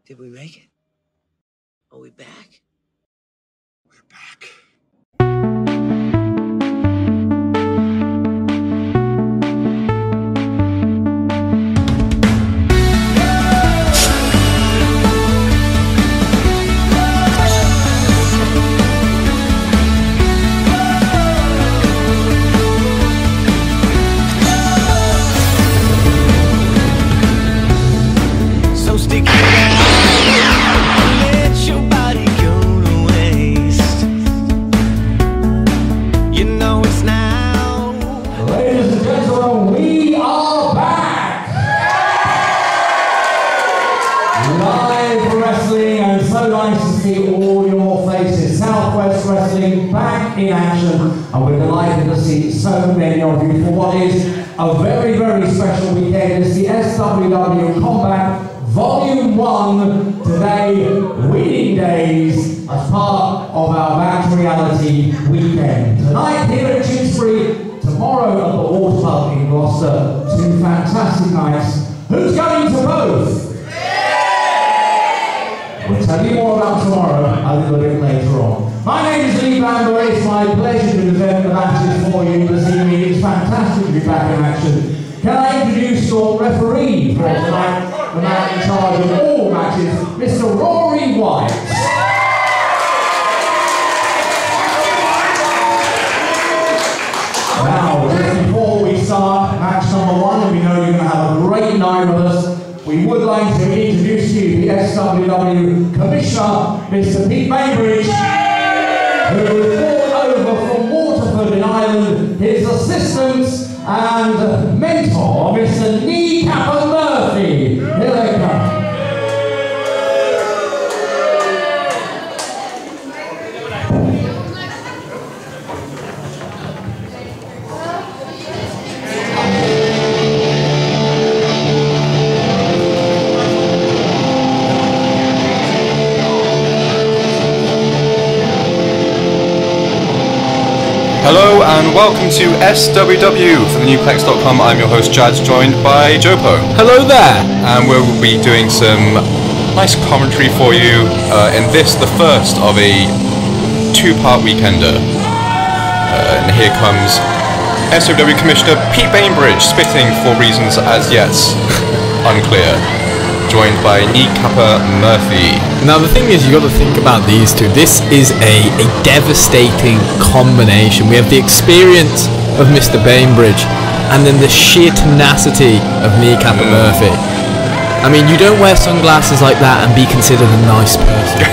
Did we make it? Are we back? We're back. In action, and we're delighted to see so many of you for what is a very, very special weekend. It's the SWW Combat Volume 1 today, Winning Days, as part of our Match Reality weekend. Tonight here at Tewkesbury, tomorrow at the Water Club in Gloucester. Two fantastic nights. Who's going to both? We'll tell you more about tomorrow a little bit later on. My name is Lee Bamber. It's my pleasure to present the matches for you this evening. It's fantastic to be back in action. Can I introduce your referee for tonight, the man in charge of all matches, Mr. Rory White. Now, just before we start match number 1, and we know you're going to have a great night with us, we would like to introduce you the SWW Commissioner, Mr. Pete Bainbridge, who was brought over from Waterford in Ireland, his assistant and mentor, Mr. Kneecapper Murphy. Here they come. Hello and welcome to SWW for the Newplex.com. I'm your host Jad, joined by Jopo. Hello there! And we'll be doing some nice commentary for you in this, the first of a two-part weekender. And here comes SWW Commissioner Pete Bainbridge, spitting for reasons as yet unclear, joined by Kneecapper Murphy. Now the thing is, you got to think about these two. This is a devastating combination. We have the experience of Mr. Bainbridge and then the sheer tenacity of Kneecapper Murphy. I mean, you don't wear sunglasses like that and be considered a nice person.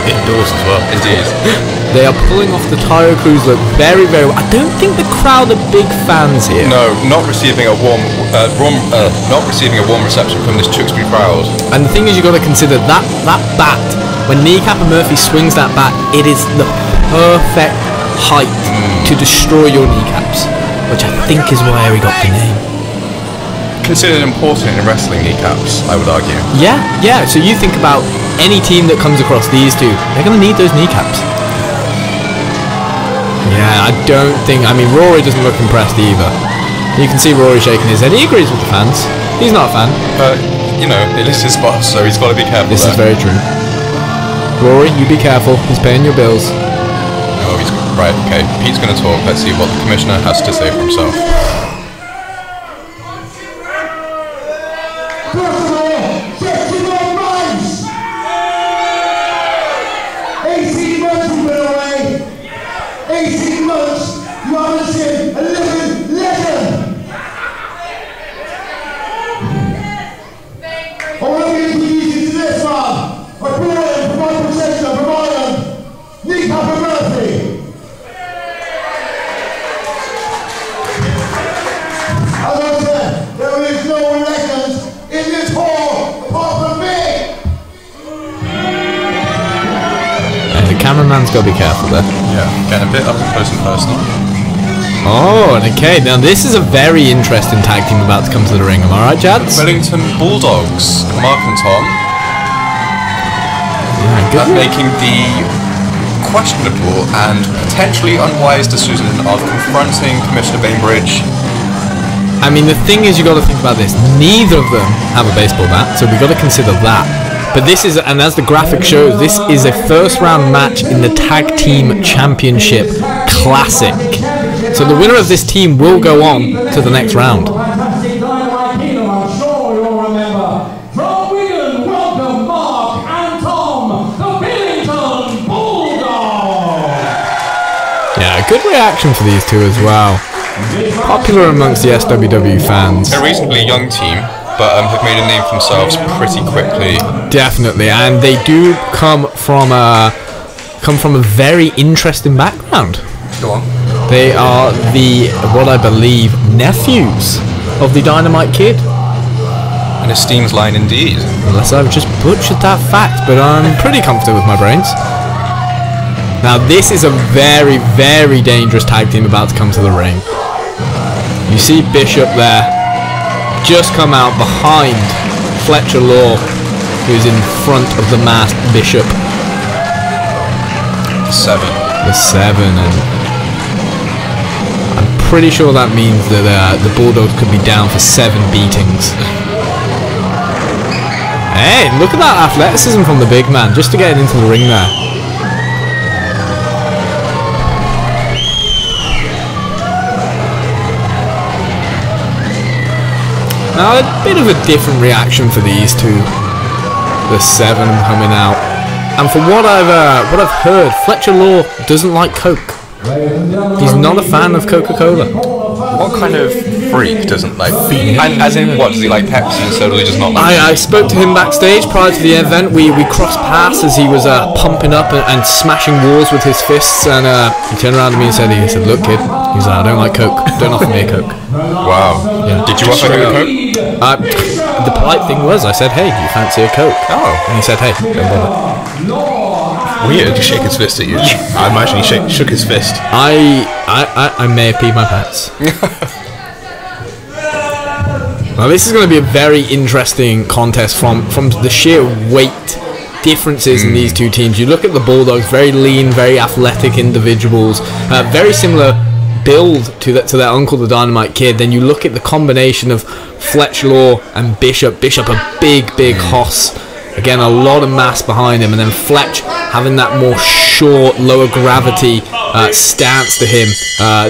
Indoors as well. Indeed. They are pulling off the Tyro Cruise look very, very well. I don't think the crowd are big fans here. No, not receiving a warm reception from this Tewkesbury crowd. And the thing is, you got to consider that bat. When Kneecapper Murphy swings that bat, it is the perfect height to destroy your kneecaps, which I think is why he got the name. Considered important in wrestling, kneecaps, I would argue. Yeah. So you think about any team that comes across these two, they're going to need those kneecaps. Yeah, I don't think... I mean, Rory doesn't look impressed either. You can see Rory shaking his head. He agrees with the fans. He's not a fan. You know, it is his boss, so he's got to be careful. This is very true. Rory, you be careful. He's paying your bills. Oh, he's... Right, okay. Pete's going to talk. Let's see what the Commissioner has to say for himself. Cameraman's got to be careful there. Yeah, getting a bit up close and personal. Oh, and okay, now this is a very interesting tag team about to come to the ring, am I right, Jads? Billington Bulldogs, Mark and Tom. Yeah, good. Making the questionable and potentially unwise decision of confronting Commissioner Bainbridge. I mean, the thing is, you got to think about this. Neither of them have a baseball bat, so we got to consider that. But this is, and as the graphic shows, this is a first round match in the Tag Team Championship Classic. So the winner of this team will go on to the next round. Fantastic Dynamite Kingdom, I'm sure you'll remember. From Wigan, welcome Mark and Tom, the Billington Bulldogs. Yeah, good reaction for these two as well. Popular amongst the SWW fans. A reasonably young team, but have made a name for themselves pretty quickly. Definitely, and they do come from a very interesting background. Go on. They are what I believe, nephews of the Dynamite Kid. An esteemed line indeed. Unless I've just butchered that fact, but I'm pretty confident with my brains. Now this is a very, very dangerous tag team about to come to the ring. You see Bishop there, just come out behind Fletcher Law, who's in front of the masked Bishop. The seven, and I'm pretty sure that means that the Bulldogs could be down for 7 beatings. Hey, look at that athleticism from the big man, just to get into the ring there. Now a bit of a different reaction for these two. The 7 coming out, and from what I've heard, Fletcher Law doesn't like Coke. He's not a fan of Coca-Cola. What kind of freak doesn't like? And as in, what does he like? Pepsi and soda? He does not like. I spoke to him backstage prior to the event. We crossed paths as he was pumping up and smashing walls with his fists, and he turned around to me and said, "Look, kid," he's like, "I don't like Coke. Don't offer me a Coke." Wow. Yeah. Did you offer him a Coke? The polite thing was, I said, "Hey, do you fancy a Coke?" Oh. And he said, "Hey, don't bother." Weird to shake his fist at you. I imagine he shook his fist. I may have peed my pants. Now this is going to be a very interesting contest from the sheer weight differences in these two teams. You look at the Bulldogs, very lean, very athletic individuals, very similar build to their uncle, the Dynamite Kid. Then you look at the combination of Fletcher Law and Bishop. Bishop, a big hoss. Again, a lot of mass behind him, and then Fletch having that more short, lower gravity stance to him.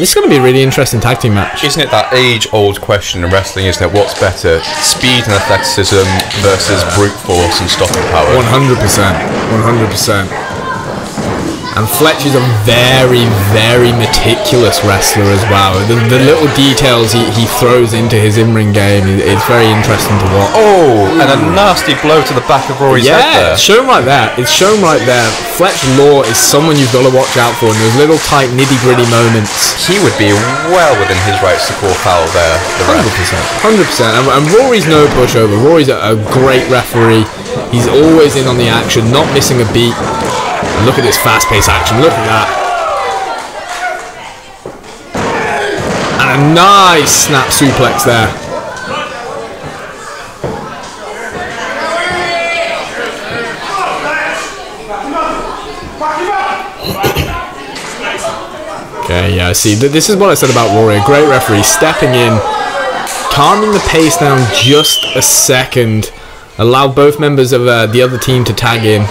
This is going to be a really interesting tag team match. Isn't it that age-old question in wrestling, isn't it? What's better, speed and athleticism versus brute force and stopping power? 100%. And Fletch is a very, very meticulous wrestler as well. The little details he throws into his in-ring game is very interesting to watch. Oh, and a nasty blow to the back of Rory's head there. It's shown right there. It's shown right there. Fletch Law is someone you've got to watch out for in those little tight nitty-gritty moments. He would be well within his rights to call foul there. 100%. And Rory's no pushover. Rory's a great referee. He's always in on the action, not missing a beat. And look at this fast-paced action. Look at that. And a nice snap suplex there. Okay, yeah, see, this is what I said about Rory. A great referee, stepping in, calming the pace down just a second, allow both members of the other team to tag in.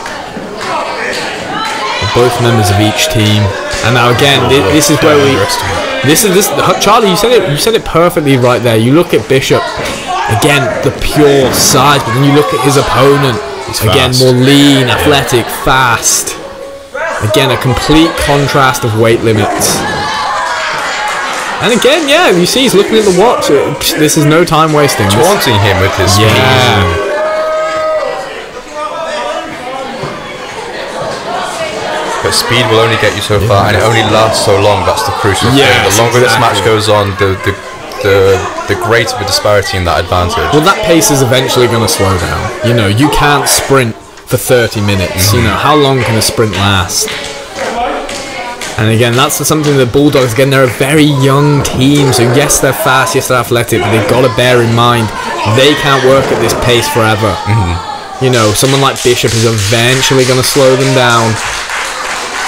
Both members of each team, and now again, this is where Charlie, you said it perfectly right there. You look at Bishop, again, the pure size, but then you look at his opponent, again, more lean, athletic, fast. Again, a complete contrast of weight limits. And again, yeah, you see he's looking at the watch. This is no time wasting. Taunting him with his speed. But speed will only get you so far, and it only lasts so long. That's the crucial thing. The longer this match goes on, the greater the disparity in that advantage. Well, that pace is eventually going to slow down. You know, you can't sprint for 30 minutes. You know, how long can a sprint last? And again, that's something the Bulldogs, again, they're a very young team, so yes, they're fast, yes, they're athletic, but they've got to bear in mind they can't work at this pace forever. You know, someone like Bishop is eventually going to slow them down.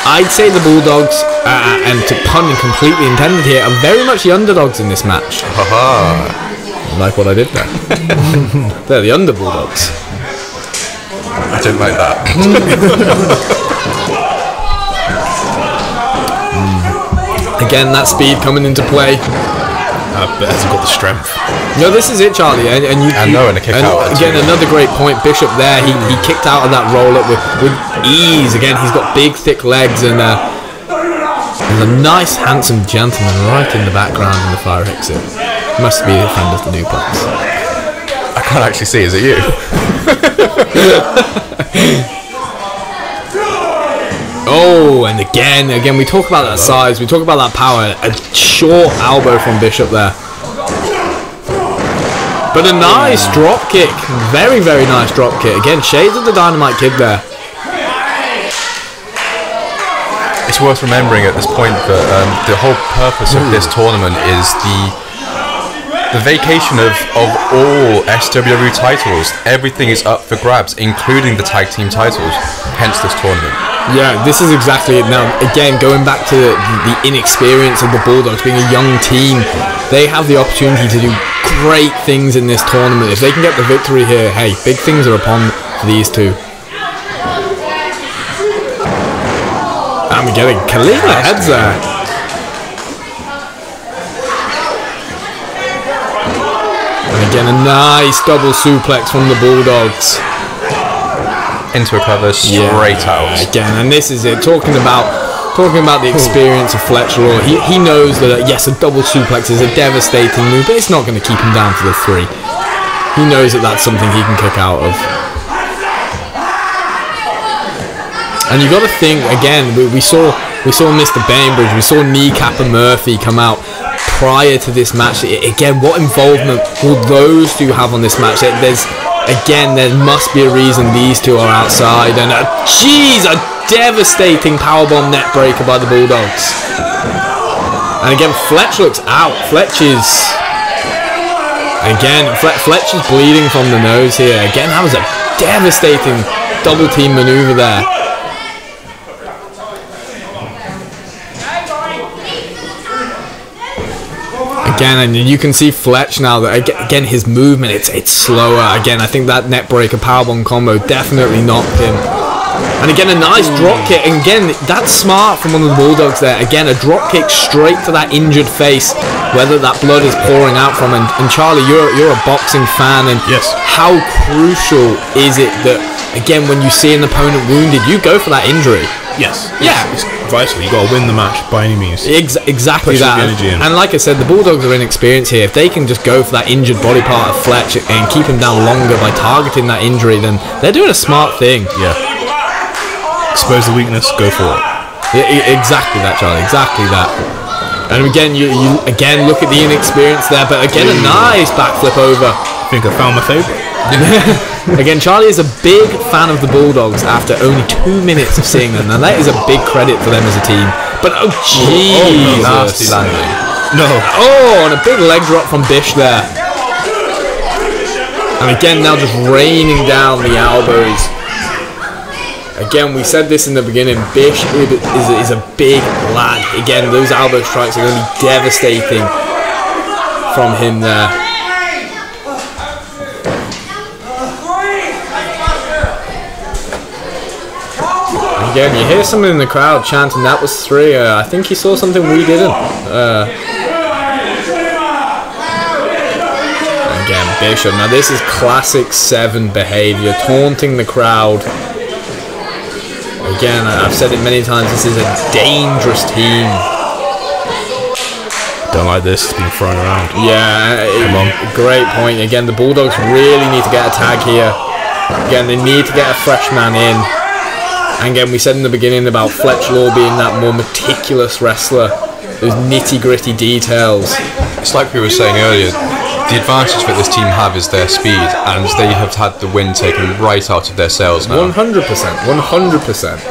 I'd say the Bulldogs, and to pun completely intended here, are very much the underdogs in this match. Like what I did there. They're the under Bulldogs. I don't like that. Again, that speed coming into play. But hasn't got the strength. No, this is it, Charlie. And a kick out. Again, another great point. Bishop there. He kicked out of that roll up with ease. Again, he's got big, thick legs, and there's a nice, handsome gentleman right in the background in the fire exit. Must be a friend of the duplex. I can't actually see. Is it you? Oh, and again, we talk about that size, we talk about that power. A short elbow from Bishop there. But a nice drop kick. Very, very nice drop kick. Again, shades of the Dynamite Kid there. It's worth remembering at this point that the whole purpose of this tournament is the vacation of all SWW titles. Everything is up for grabs, including the tag team titles. Hence this tournament. Yeah, this is exactly it. Now, again, going back to the inexperience of the Bulldogs being a young team, they have the opportunity to do great things in this tournament. If they can get the victory here, hey, big things are upon for these two. And we're getting Kalina heads there. And again, a nice double suplex from the Bulldogs. Into a cover, straight out. Again, and this is it. Talking about the experience of Fletcher Law. He knows that yes, a double suplex is a devastating move, but it's not going to keep him down for the 3. He knows that that's something he can kick out of. And you got to think again. We saw Mr. Bainbridge, we saw Kneecapper Murphy come out prior to this match. Again, what involvement will those two have on this match? There must be a reason these two are outside. And a devastating powerbomb net breaker by the Bulldogs. And again, Fletch looks out. Fletcher's bleeding from the nose here. Again, that was a devastating double team maneuver there. Again, and you can see Fletch now that again his movement it's slower. Again, I think that net breaker powerbomb combo definitely knocked him. And again, a nice drop kick. And again, that's smart from one of the Bulldogs there. Again, a drop kick straight to that injured face, whether that blood is pouring out from. And Charlie, you're a boxing fan, and yes, how crucial is it that again when you see an opponent wounded, you go for that injury? Yes. Yeah. It's vital. You got to win the match by any means. Exactly Push that. the energy in. And like I said, the Bulldogs are inexperienced here. If they can just go for that injured body part of Fletch and keep him down longer by targeting that injury, then they're doing a smart thing. Yeah. Expose the weakness, go for it. Yeah, exactly that, Charlie. Exactly that. And again, you again look at the inexperience there, but again a nice backflip over. I think I found my favourite. Again, Charlie is a big fan of the Bulldogs after only 2 minutes of seeing them. Now that is a big credit for them as a team. But oh jeez, nasty landing. No. Oh, and a big leg drop from Bish there. And again, now just raining down the elbows. Again, we said this in the beginning, Bish is a big lad. Again, those elbow strikes are going to be devastating from him there. Again, you hear someone in the crowd chanting, that was 3. I think he saw something we didn't. Again, Bishop. Now this is classic Se7EN behaviour, taunting the crowd. Again, I've said it many times, this is a dangerous team. Don't like this, it's been thrown around. Yeah, come on. Great point. Again, the Bulldogs really need to get a tag here. Again, they need to get a fresh man in. And again, we said in the beginning about Fletch Law being that more meticulous wrestler, those nitty-gritty details. It's like we were saying earlier, the advantage that this team have is their speed, and they have had the wind taken right out of their sails now. 100%, 100%.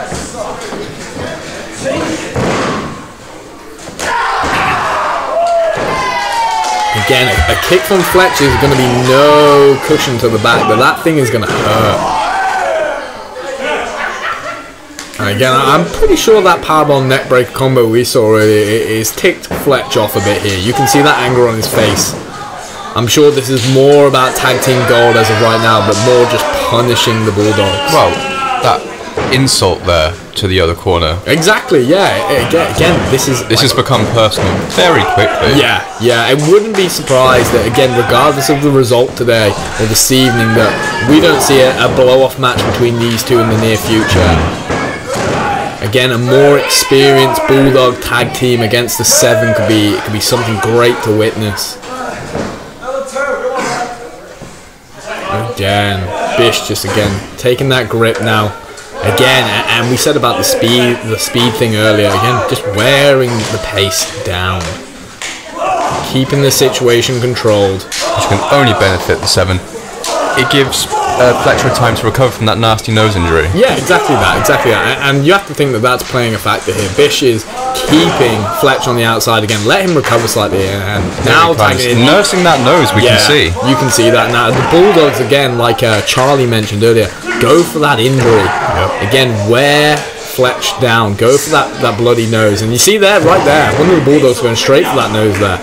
Again, a kick from Fletcher is going to be no cushion to the back, but that thing is going to hurt. And again, I'm pretty sure that powerbomb neckbreaker combo we saw earlier is ticked Fletch off a bit here. You can see that anger on his face. I'm sure this is more about tag team gold as of right now, but more just punishing the Bulldogs. Well, that insult there to the other corner. Exactly, yeah. Again, this has become personal very quickly. Yeah. I wouldn't be surprised that, again, regardless of the result today or this evening, that we don't see a blow-off match between these two in the near future. Again, a more experienced Bulldog tag team against the Se7EN could be something great to witness. Again, Bish just taking that grip now. Again, and we said about the speed thing earlier. Again, just wearing the pace down, keeping the situation controlled, which can only benefit the Se7EN. It gives Fletcher time to recover from that nasty nose injury. Yeah, exactly that. And you have to think that that's playing a factor here. Bish is keeping Fletcher on the outside again. Let him recover slightly, and now tagging in, nursing that nose. We can see. You can see that now. The Bulldogs again, like Charlie mentioned earlier, go for that injury. Yep. Again, wear Fletch down. Go for that bloody nose, and you see there, right there, one of the Bulldogs going straight for that nose there.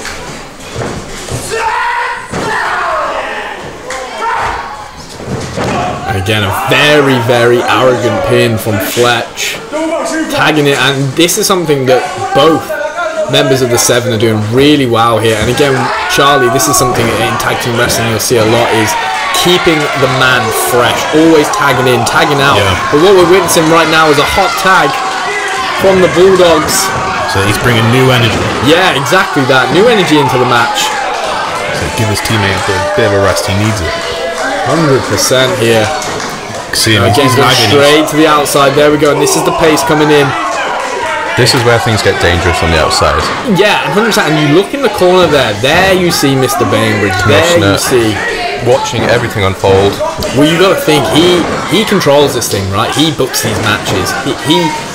Again, a very, very arrogant pin from Fletch, tagging it, and this is something that both members of the Se7EN are doing really well here. And again, Charlie, this is something in tag team wrestling you'll see a lot, is keeping the man fresh, always tagging in, tagging out. Yeah. But what we're witnessing right now is a hot tag from the Bulldogs. So he's bringing new energy. Yeah, exactly that, new energy into the match. So give his teammate a bit of a rest, he needs it. 100% here. See him, again, straight to the outside. There we go, and this is the pace coming in. This is where things get dangerous on the outside. Yeah, 100%. And you look in the corner there. There you see Mr. Bainbridge. There you see, watching everything unfold. Well, you got to think he controls this thing, right? He books these matches.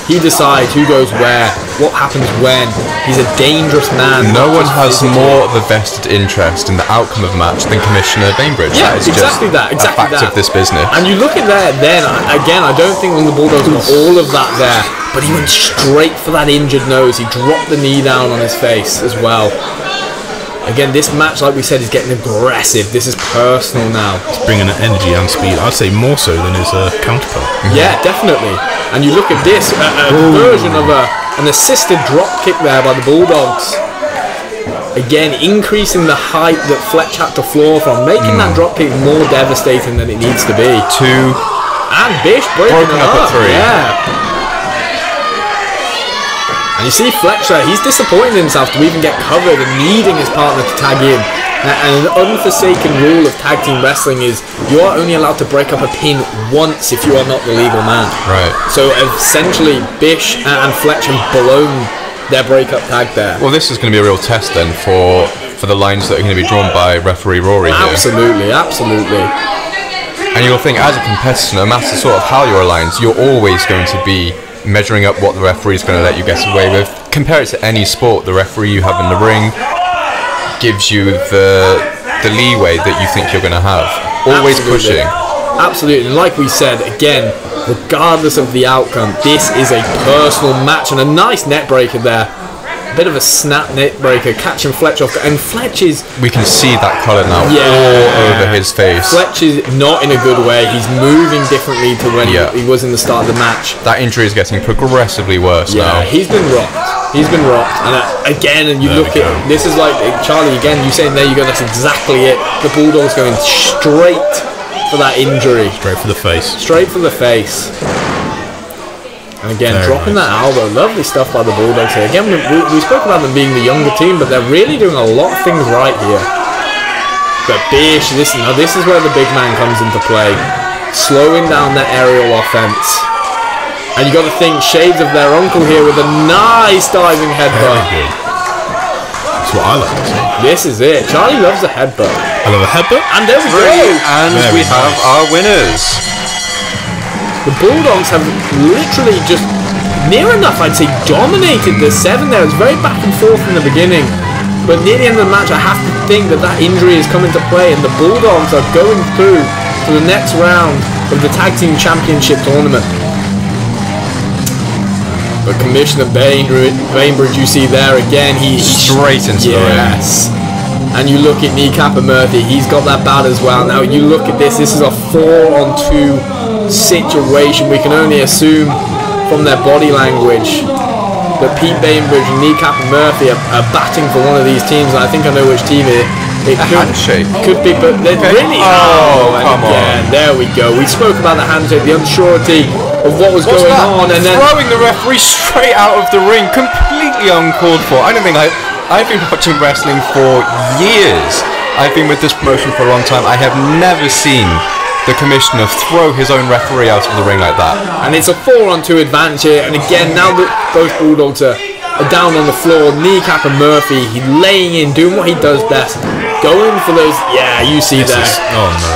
He decides who goes where, what happens when. He's a dangerous man. No one has more of a vested interest in the outcome of a match than Commissioner Bainbridge. Yeah, exactly that. Exactly a fact of this business. And you look at that then, again, I don't think when the Bulldogs got all of that there, but he went straight for that injured nose. He dropped the knee down on his face as well. Again, this match, like we said, is getting aggressive. This is personal now. It's bringing an energy and speed. I'd say more so than his counterpart. Yeah, definitely. And you look at this, a version of an assisted drop kick there by the Bulldogs. Again, increasing the height that Fletch had to floor from, making that drop kick more devastating than it needs to be. And Bish breaking it up at 3. Yeah. And you see Fletch there, he's disappointed in himself to even get covered and needing his partner to tag in. And an unforsaken rule of tag team wrestling is you are only allowed to break up a pin once if you are not the legal man. Right. So essentially, Bish and Fletch have blown their breakup tag there. Well, this is going to be a real test then for the lines that are going to be drawn by referee Rory here. Absolutely. And you'll think, as a competitor, no matter sort of how you're aligned, you're always going to be measuring up what the referee is going to let you get away with. Compare it to any sport. The referee you have in the ring gives you the leeway that you think you're going to have. Always pushing. Absolutely. And like we said, again, regardless of the outcome, this is a personal match, and a nice net breaker there. A bit of a snap net breaker, catching Fletch off, and Fletch is... We can see that colour now all over his face. Fletch is not in a good way. He's moving differently to when he was in the start of the match. That injury is getting progressively worse now. He's been rocked. And again, and you look at... This is like, Charlie, again, you saying there you go, that's exactly it. The Bulldogs going straight for that injury. Straight for the face. And again, dropping that elbow. Lovely stuff by the Bulldogs here. Again, we spoke about them being the younger team, but they're really doing a lot of things right here. But Bish, this is where the big man comes into play. Slowing down that aerial offense. And you got to think, shades of their uncle here with a nice diving headbutt. That's what I like to see. This is it. Charlie loves a headbutt. I love a headbutt. And there we go. And we have our winners. The Bulldogs have literally just near enough, I'd say, dominated the Se7EN there. It was very back and forth in the beginning, but near the end of the match I have to think that injury is coming to play, and the Bulldogs are going through to the next round of the Tag Team Championship tournament. But Commissioner Bainbridge, you see there again, he's straight into the ring. And you look at Kneecap and Murphy, he's got that bat as well. Now you look at this is a 4-on-2 situation. We can only assume from their body language that Pete Bainbridge and Kneecap and Murphy are batting for one of these teams. And I think I know which team it could be, but they're really... come on. There we go. We spoke about the handshake, the unsurety of what was going on, and then throwing the referee straight out of the ring, completely uncalled for. I don't think I've been watching wrestling for years. I've been with this promotion for a long time. I have never seen the commissioner throw his own referee out of the ring like that. And it's a 4-on-2 advantage here. And again, now that both Bulldogs are down on the floor, Kneecap and Murphy, he's laying in, doing what he does best, going for those. Yeah, you see that. Oh no.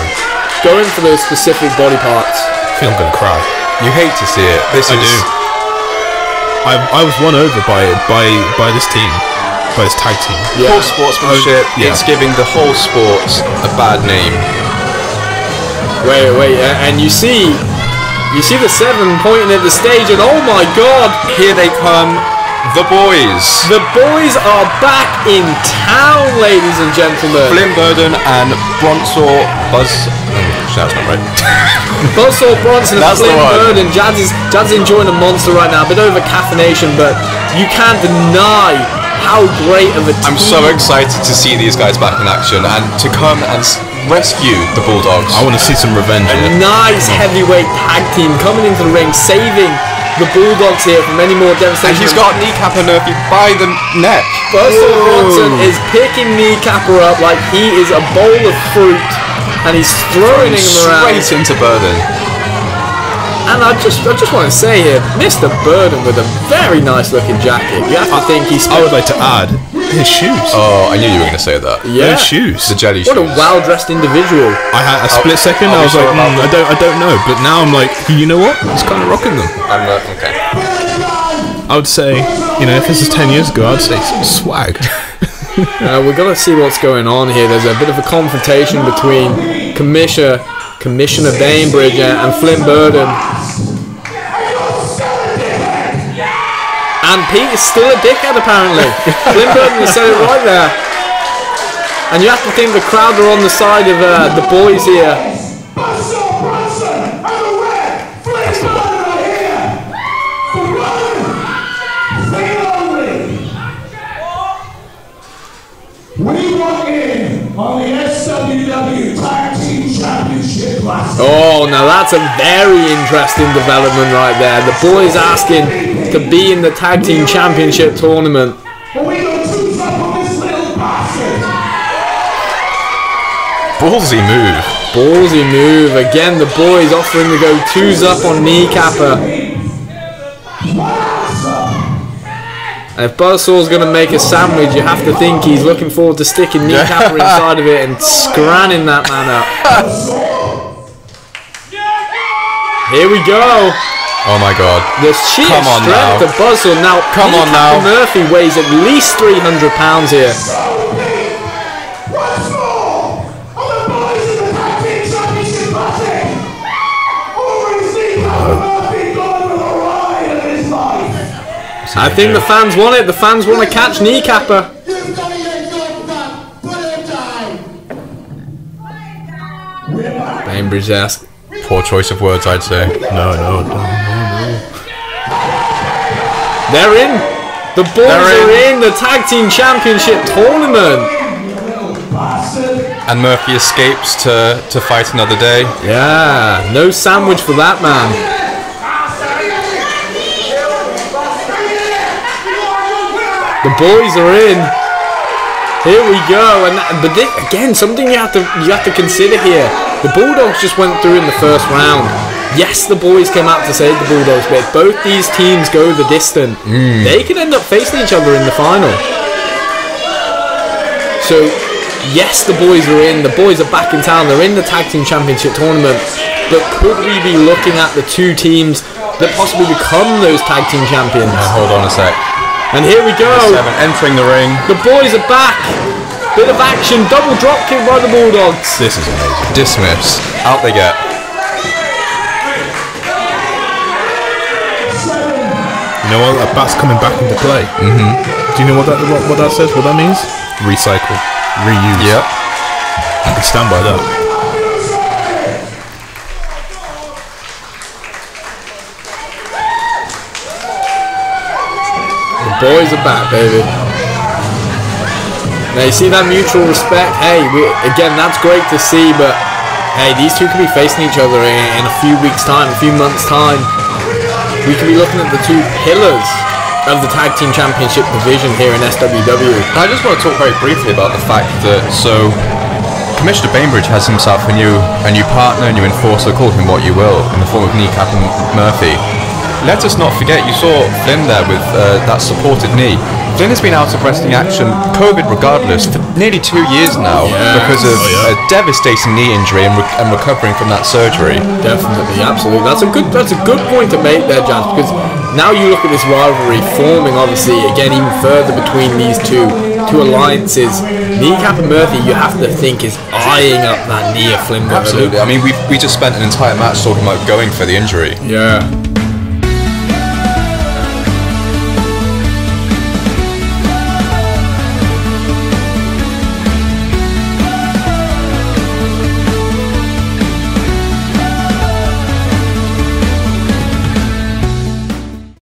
Going for those specific body parts. I think I'm gonna cry. You hate to see it. I do. I was won over by this team. By this tag team. Yeah. Poor sportsmanship. It's giving the whole sport a bad name. Wait, and you see the Se7EN pointing at the stage, and oh my God, here they come, the boys. The boys are back in town, ladies and gentlemen. Flynn Burden and Bronsaw Buzz. That's not right. Buzzsaw Bronson and Flynn Burden. Jazz is enjoying a monster right now, a bit over caffeination, but you can't deny how great of a team. I'm so excited to see these guys back in action and to come and rescue the Bulldogs. I want to see some revenge. A nice heavyweight tag team coming into the ring, saving the Bulldogs here from any more devastation. And he's got Kneecap and Murphy by the neck. Buzzsaw Bronson is picking Kneecapper up like he is a bowl of fruit, and he's throwing him around straight into Burden. And I just want to say here, Mr. Burden with a very nice looking jacket. You have to think he's... I would like to add his shoes. Oh, I knew you were going to say that. Yeah. Those shoes. The jelly shoes. What a well-dressed individual. I had a split second. I was like, I don't know. But now I'm like, you know what? He's kind of rocking them. Okay. I would say, if this is 10 years ago, I'd say some swag. We're going to see what's going on here. There's a bit of a confrontation between Commissioner Bainbridge and Flynn Burden. And Pete is still a dickhead apparently. Flynn Burden has said it right there. And you have to think the crowd are on the side of the boys here. That's the one. We want in on the SWW Tag Team Championship class. Oh, now that's a very interesting development right there. The boys asking to be in the Tag Team Championship tournament. Ballsy move. Ballsy move. Again, the boys offering to go 2s up on Kneecapper. And if Buzzsaw's going to make a sandwich, you have to think he's looking forward to sticking Kneecapper inside of it and scranning that man up. Here we go. Oh my God. The sheer strength of Buzzsaw. Now, Kneecapper Murphy weighs at least 300 pounds here. I think the fans want it. The fans want to catch Kneecapper. Bainbridge asked. Poor choice of words, I'd say. No. They're in. The boys are in the Tag Team Championship tournament. And Murphy escapes to fight another day. Yeah, no sandwich for that man. The boys are in. Here we go. But again, something you have to consider here. The Bulldogs just went through in the first round. Yes, the boys came out to save the Bulldogs, but if both these teams go the distance, they could end up facing each other in the final. So, yes, the boys are in. The boys are back in town. They're in the Tag Team Championship tournament. But could we be looking at the two teams that possibly become those Tag Team champions? Hold on a sec. And here we go. Se7EN entering the ring. The boys are back. Bit of action. Double drop kick by the Bulldogs. This is amazing. Dismiss. Out they get. You know what? That bat's coming back into play. Do you know what that says? What that means? Recycle. reused. Yep. I can stand by that. The boys are back, baby. Now you see that mutual respect. Hey, again, that's great to see, but hey, these two could be facing each other in a few weeks' time, a few months' time. We could be looking at the two pillars of the Tag Team Championship division here in SWW. I just want to talk very briefly about the fact that, so, Commissioner Bainbridge has himself a new partner, a new enforcer, call him what you will, in the form of Kneecap and Murphy. Let us not forget, you saw Flynn there with that supported knee. Flynn has been out of wrestling action, COVID regardless, for nearly 2 years now because of a devastating knee injury and recovering from that surgery. Definitely, absolutely. That's a good point to make there, Jans, because now you look at this rivalry forming, obviously, again, even further between these two alliances. Kneecap and Murphy, you have to think, is eyeing up that knee of Flynn. Absolutely. I mean, we just spent an entire match talking about going for the injury. Yeah.